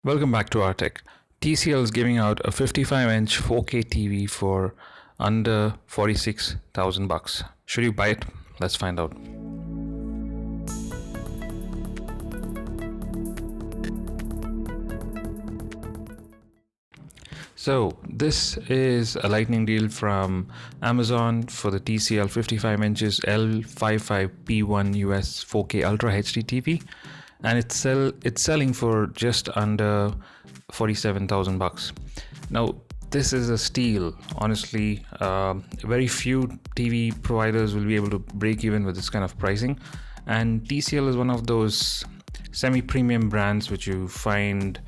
Welcome back to rTech. TCL is giving out a 55-inch 4K TV for under 46,000 bucks. Should you buy it? Let's find out. So this is a lightning deal from Amazon for the TCL 55 inches L55P1US 4K Ultra HD TV, and it's selling for just under 47,000 bucks. Now this is a steal. Honestly, very few TV providers will be able to break even with this kind of pricing, and TCL is one of those semi-premium brands which you find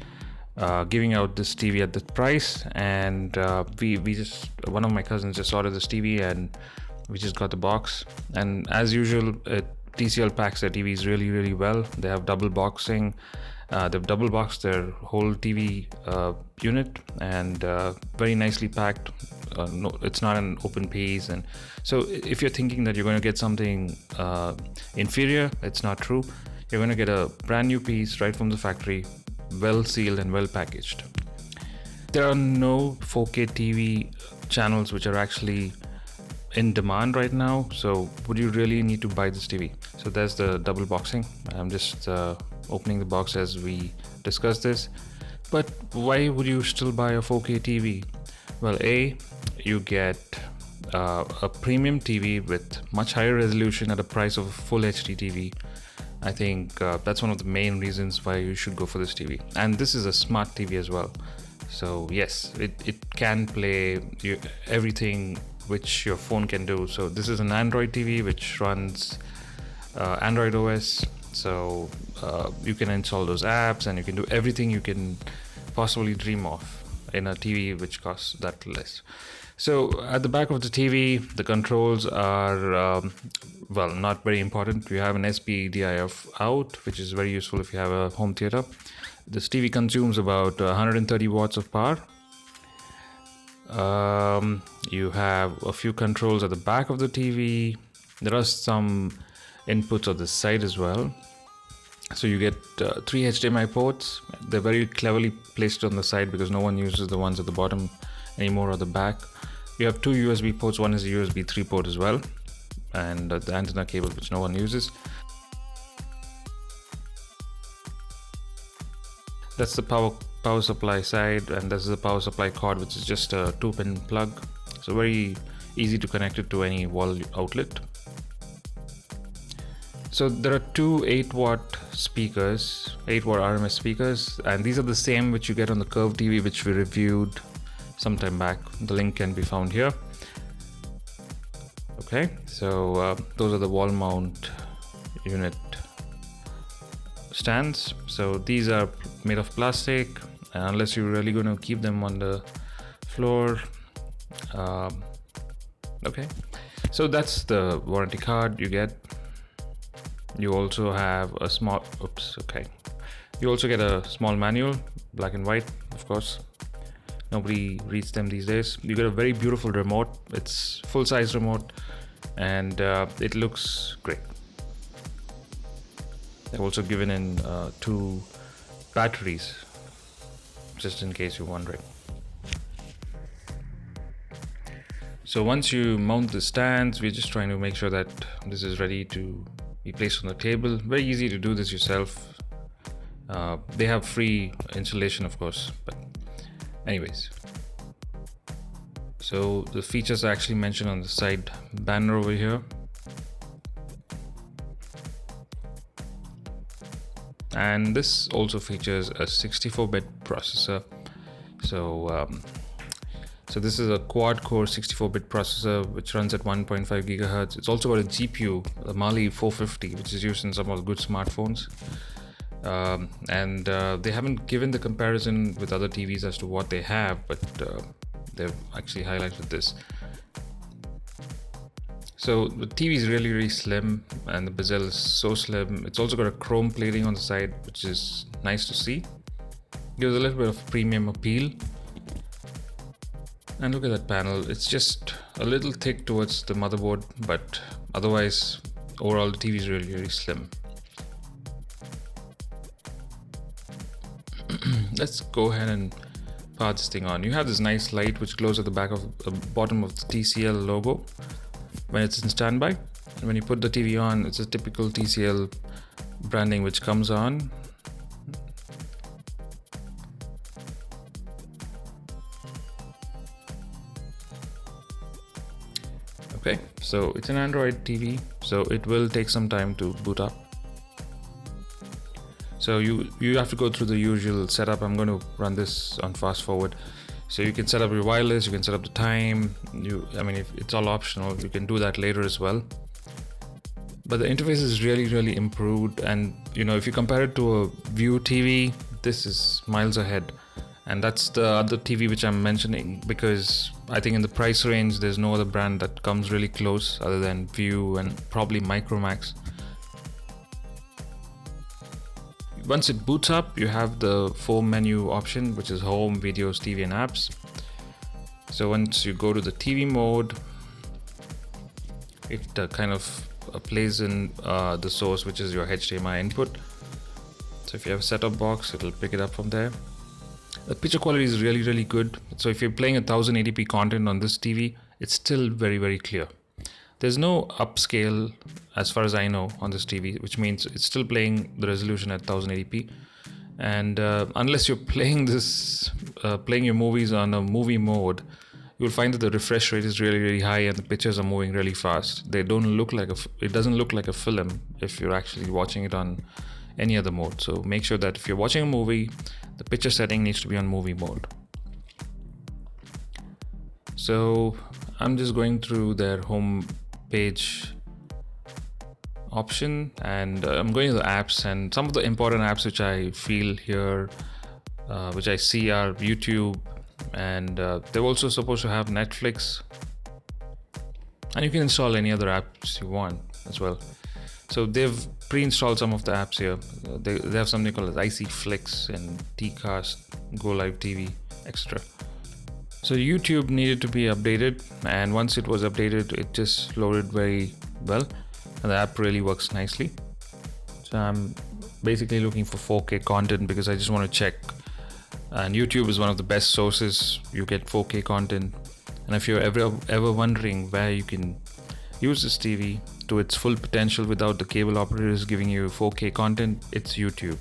giving out this TV at this price. And one of my cousins just ordered this TV and we just got the box, and as usual TCL packs their TVs really well. They have double boxing. They've double boxed their whole TV unit, and very nicely packed. No, it's not an open piece, and so if you're thinking that you're going to get something inferior, it's not true. You're going to get a brand new piece right from the factory, well sealed and well packaged. There are no 4K TV channels which are actually in demand right now, so would you really need to buy this TV? So there's the double boxing. I'm just opening the box as we discuss this. But why would you still buy a 4K TV? Well, you get a premium TV with much higher resolution at a price of a full HD TV. I think that's one of the main reasons why you should go for this TV. And this is a smart TV as well. So yes, it can play everything which your phone can do. So this is an Android TV which runs Android OS. So you can install those apps and you can do everything you can possibly dream of in a TV which costs that less. So at the back of the TV, the controls are well, not very important. You have an SPDIF out, which is very useful if you have a home theater. This TV consumes about 130 watts of power. You have a few controls at the back of the TV. There are some inputs on the side as well. So you get 3 HDMI ports. They're very cleverly placed on the side because no one uses the ones at the bottom anymore or the back. You have 2 USB ports. One is a USB 3 port as well, and the antenna cable which no one uses. That's the power supply side, and this is the power supply cord, which is just a 2-pin plug. So very easy to connect it to any wall outlet. So there are 2 8-watt speakers, 8-watt RMS speakers, and these are the same which you get on the Curve TV, which we reviewed sometime back. The link can be found here. Okay, so those are the wall mount unit stands. So these are made of plastic, and unless you're really going to keep them on the floor. Okay, so that's the warranty card you get. You also have a small you also get a small manual, black and white, of course. Nobody reads them these days. You get a very beautiful remote. It's full-size remote, and it looks great. They've also given in 2 batteries, just in case you're wondering. So once you mount the stands, we're just trying to make sure that this is ready to be placed on the table. Very easy to do this yourself. They have free installation, of course, but anyways. So the features are actually mentioned on the side banner over here. And this also features a 64-bit processor. So this is a quad-core 64-bit processor which runs at 1.5 gigahertz. It's also got a GPU, the Mali 450, which is used in some of the good smartphones. And they haven't given the comparison with other TVs as to what they have, but they've actually highlighted this. So the TV is really slim, and the bezel is so slim. It's also got a chrome plating on the side, which is nice to see. Gives a little bit of premium appeal. And look at that panel. It's just a little thick towards the motherboard, but otherwise, overall the TV is really slim. let's go ahead and power this thing on. You have this nice light which glows at the back of the bottom of the TCL logo when it's in standby. And when you put the TV on, it's a typical TCL branding which comes on. Okay, so it's an Android TV, so it will take some time to boot up. So you have to go through the usual setup. I'm going to run this on fast forward. So you can set up your wireless, you can set up the time. If it's all optional, you can do that later as well. But the interface is really improved, and if you compare it to a View TV, this is miles ahead. And that's the other TV which I'm mentioning, because I think in the price range there's no other brand that comes really close other than View and probably Micromax. Once it boots up, you have the 4 menu option, which is home, videos, TV and apps. So once you go to the TV mode, it kind of plays in the source, which is your HDMI input. So if you have a set-top box, it'll pick it up from there. The picture quality is really good. So if you're playing 1080p content on this TV, it's still very clear. There's no upscale as far as I know on this TV, which means it's still playing the resolution at 1080p. And unless you're playing your movies on a movie mode, you'll find that the refresh rate is really high and the pictures are moving really fast. It doesn't look like a film if you're actually watching it on any other mode. So make sure that if you're watching a movie, the picture setting needs to be on movie mode. So I'm just going through their home page option, and I'm going to the apps, and some of the important apps which I feel here, which I see are YouTube, and they're also supposed to have Netflix, and you can install any other apps you want as well. So they've pre-installed some of the apps here. They have something called IC Flicks and Tcast, Go Live TV, etc. So YouTube needed to be updated, and once it was updated, it just loaded very well, and the app really works nicely. So I'm basically looking for 4K content because I just want to check, and YouTube is one of the best sources. You get 4K content, and if you're ever wondering where you can use this TV to its full potential without the cable operators giving you 4K content, it's YouTube.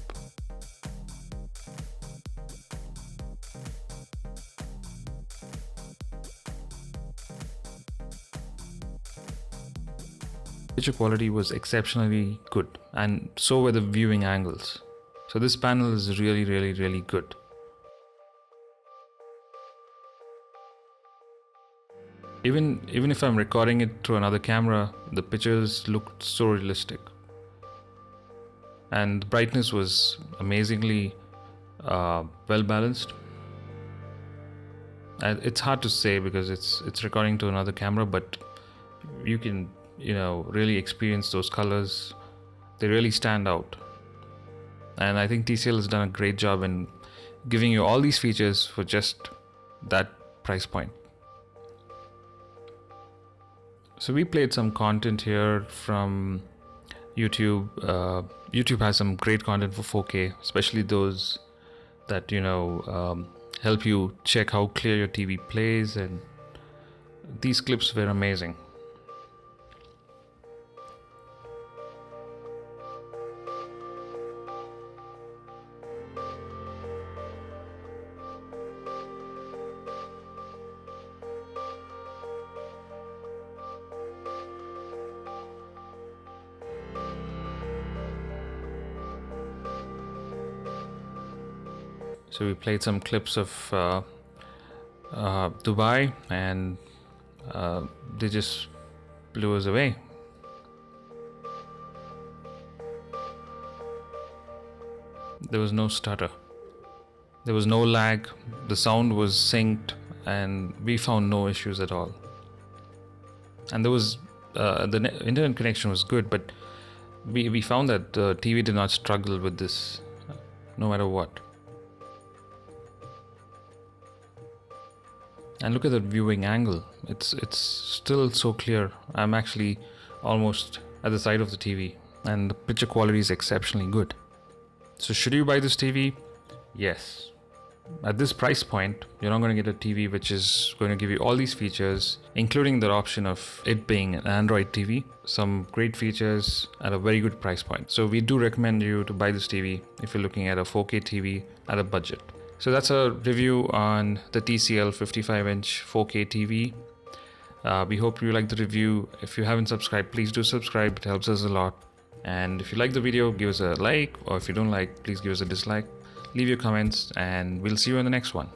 Picture quality was exceptionally good, and so were the viewing angles. So this panel is really good. Even if I'm recording it through another camera, the pictures looked so realistic, and the brightness was amazingly well balanced. And it's hard to say because it's recording to another camera, but you can really experience those colors. They really stand out, and I think TCL has done a great job in giving you all these features for just that price point. So we played some content here from YouTube. YouTube has some great content for 4K, especially those that help you check how clear your TV plays, and these clips were amazing. So we played some clips of Dubai, and they just blew us away. There was no stutter, there was no lag, the sound was synced, and we found no issues at all. And there was the internet connection was good, but we found that the TV did not struggle with this no matter what. And look at the viewing angle. It's still so clear. I'm actually almost at the side of the TV, and the picture quality is exceptionally good. So should you buy this TV? Yes. At this price point, you're not going to get a TV which is going to give you all these features, including the option of it being an Android TV. Some great features at a very good price point. So we do recommend you to buy this TV if you're looking at a 4K TV at a budget. So that's a review on the TCL 55-inch 4K TV. We hope you like the review. If you haven't subscribed, please do subscribe. It helps us a lot. And if you like the video, give us a like, or if you don't like, please give us a dislike. Leave your comments, and we'll see you in the next one.